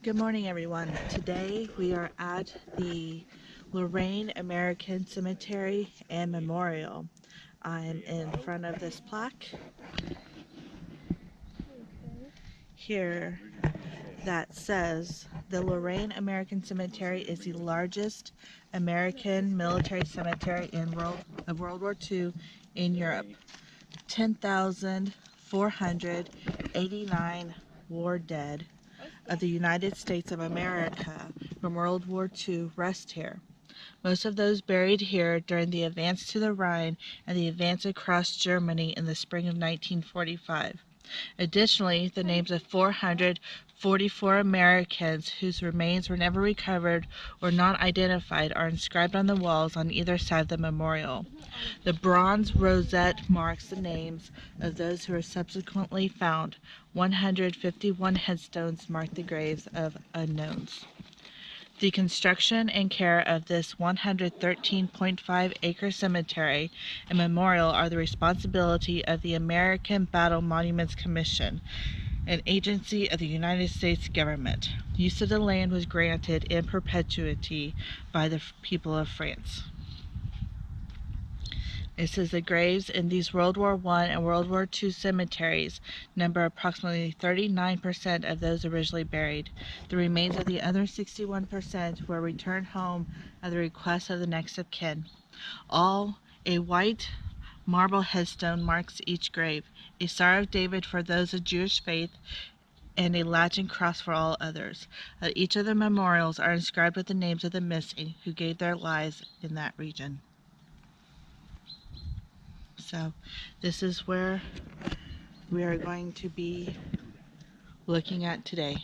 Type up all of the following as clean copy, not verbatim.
Good morning, everyone. Today we are at the Lorraine American Cemetery and Memorial. I'm in front of this plaque here that says the Lorraine American Cemetery is the largest American military cemetery of World War II in Europe. 10,489 war dead of the United States of America from World War II rest here. Most of those buried here during the advance to the Rhine and the advance across Germany in the spring of 1945. Additionally, the names of 444 Americans whose remains were never recovered or not identified are inscribed on the walls on either side of the memorial. The bronze rosette marks the names of those who were subsequently found. 151 headstones mark the graves of unknowns. The construction and care of this 113.5-acre cemetery and memorial are the responsibility of the American Battle Monuments Commission, an agency of the United States government. Use of the land was granted in perpetuity by the people of France. It says the graves in these World War I and World War II cemeteries number approximately 39% of those originally buried. The remains of the other 61% were returned home at the request of the next of kin. A white marble headstone marks each grave, a Star of David for those of Jewish faith, and a Latin cross for all others. Each of the memorials are inscribed with the names of the missing who gave their lives in that region. So this is where we are going to be looking at today.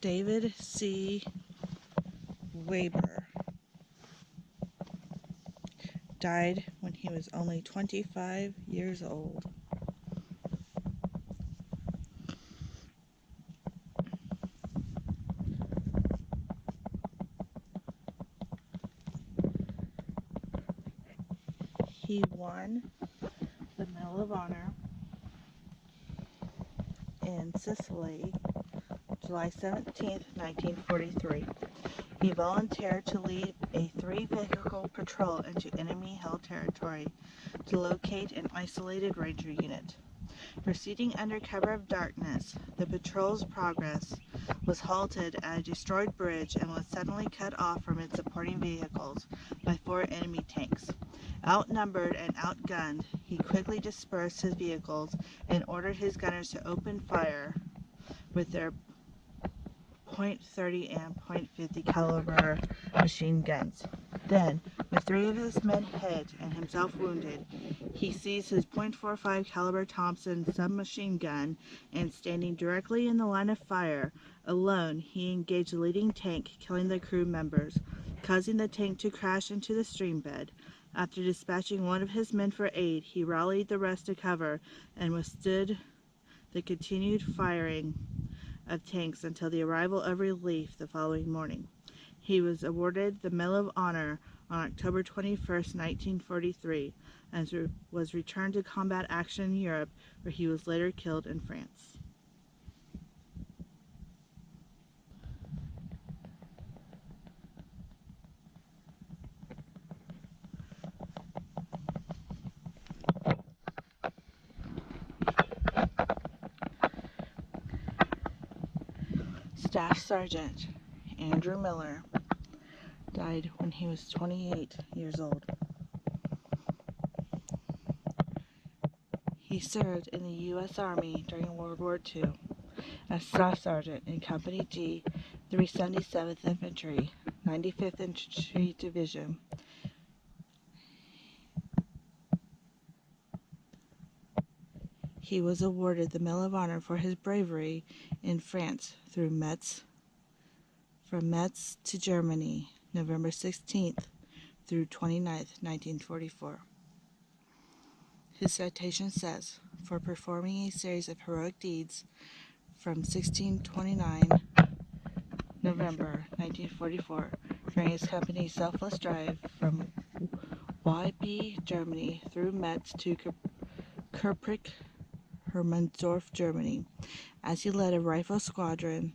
David C. Weber died when he was only 25 years old. He won the Medal of Honor in Sicily, July 17, 1943. He volunteered to lead a 3-vehicle patrol into enemy-held territory to locate an isolated ranger unit. Proceeding under cover of darkness, the patrol's progress was halted at a destroyed bridge and was suddenly cut off from its supporting vehicles by 4 enemy tanks. Outnumbered and outgunned, he quickly dispersed his vehicles and ordered his gunners to open fire with their .30 and .50 caliber machine guns. Then, with 3 of his men hit and himself wounded, he seized his .45 caliber Thompson submachine gun and, standing directly in the line of fire, alone, he engaged the leading tank, killing the crew members, causing the tank to crash into the stream bed. After dispatching one of his men for aid, he rallied the rest to cover and withstood the continued firing of tanks until the arrival of relief the following morning. He was awarded the Medal of Honor on October 21, 1943, and was returned to combat action in Europe, where he was later killed in France. Staff Sergeant Andrew Miller died when he was 28 years old. He served in the U.S. Army during World War II as Staff Sergeant in Company G, 377th Infantry, 95th Infantry Division. He was awarded the Medal of Honor for his bravery in France from Metz to Germany, November 16th through 29th, 1944. His citation says, for performing a series of heroic deeds from 1629, November 1944, during his company's selfless drive from Wybe, Germany, through Metz to Kurprik, Hermannsdorf, Germany, as he led a rifle squadron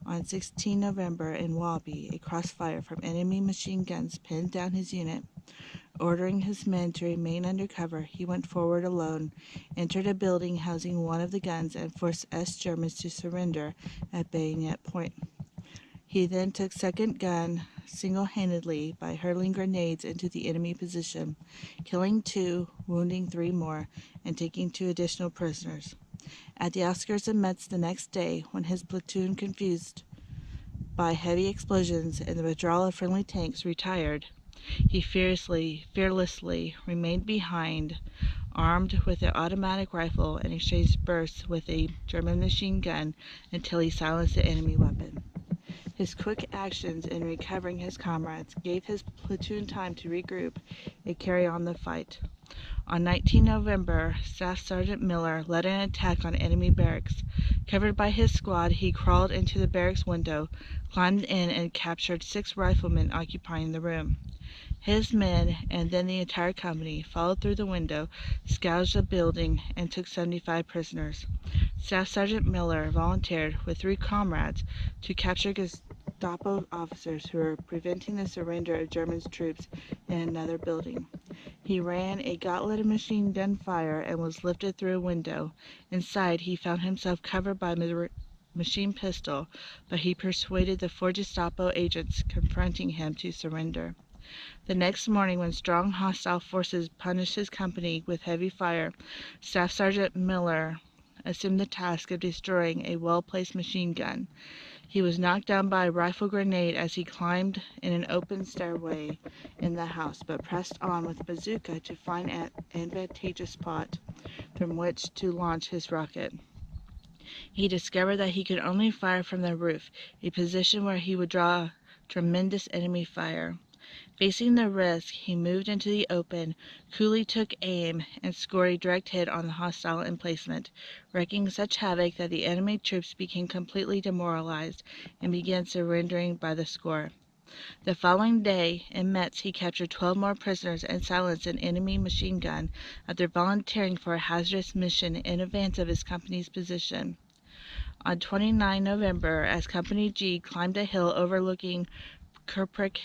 on 16 November in Wybe. A crossfire from enemy machine guns pinned down his unit. Ordering his men to remain under cover, he went forward alone, entered a building housing one of the guns, and forced Germans to surrender at bayonet point. He then took second gun single-handedly by hurling grenades into the enemy position, killing 2, wounding 3 more, and taking 2 additional prisoners. At the outskirts of Metz the next day, when his platoon, confused by heavy explosions and the withdrawal of friendly tanks, retired, he fearlessly remained behind, armed with an automatic rifle, and exchanged bursts with a German machine gun until he silenced the enemy weapon. His quick actions in recovering his comrades gave his platoon time to regroup and carry on the fight. On 19 November, Staff Sergeant Miller led an attack on enemy barracks. Covered by his squad, he crawled into the barracks window, climbed in, and captured 6 riflemen occupying the room. His men, and then the entire company, followed through the window, scourged the building, and took 75 prisoners. Staff Sergeant Miller volunteered, with 3 comrades, to capture Gestapo officers who were preventing the surrender of German troops in another building. He ran a gauntlet of machine gun fire and was lifted through a window. Inside, he found himself covered by a machine pistol, but he persuaded the 4 Gestapo agents confronting him to surrender. The next morning, when strong hostile forces punished his company with heavy fire, Staff Sergeant Miller assumed the task of destroying a well-placed machine gun. He was knocked down by a rifle grenade as he climbed in an open stairway in the house, but pressed on with a bazooka to find an advantageous spot from which to launch his rocket. He discovered that he could only fire from the roof, a position where he would draw tremendous enemy fire. Facing the risk, he moved into the open, coolly took aim, and scored a direct hit on the hostile emplacement, wreaking such havoc that the enemy troops became completely demoralized and began surrendering by the score. The following day, in Metz, he captured 12 more prisoners and silenced an enemy machine gun after volunteering for a hazardous mission in advance of his company's position. On 29 November, as Company G climbed a hill overlooking Kurprik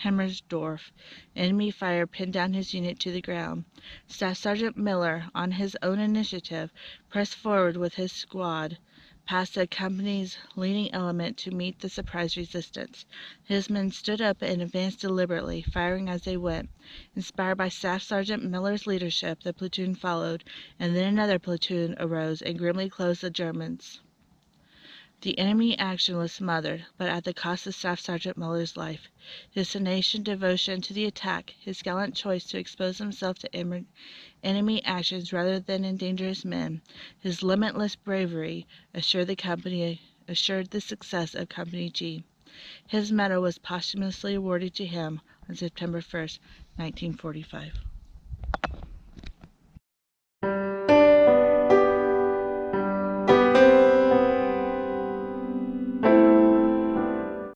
Hemmersdorf, enemy fire pinned down his unit to the ground. Staff Sergeant Miller, on his own initiative, pressed forward with his squad past the company's leading element to meet the surprise resistance. His men stood up and advanced deliberately, firing as they went. Inspired by Staff Sergeant Miller's leadership, the platoon followed, and then another platoon arose and grimly closed the Germans. The enemy action was smothered, but at the cost of Staff Sergeant Miller's life. His tenacious devotion to the attack, his gallant choice to expose himself to enemy actions rather than endanger his men, his limitless bravery assured the success of Company G. His medal was posthumously awarded to him on September 1st, 1945.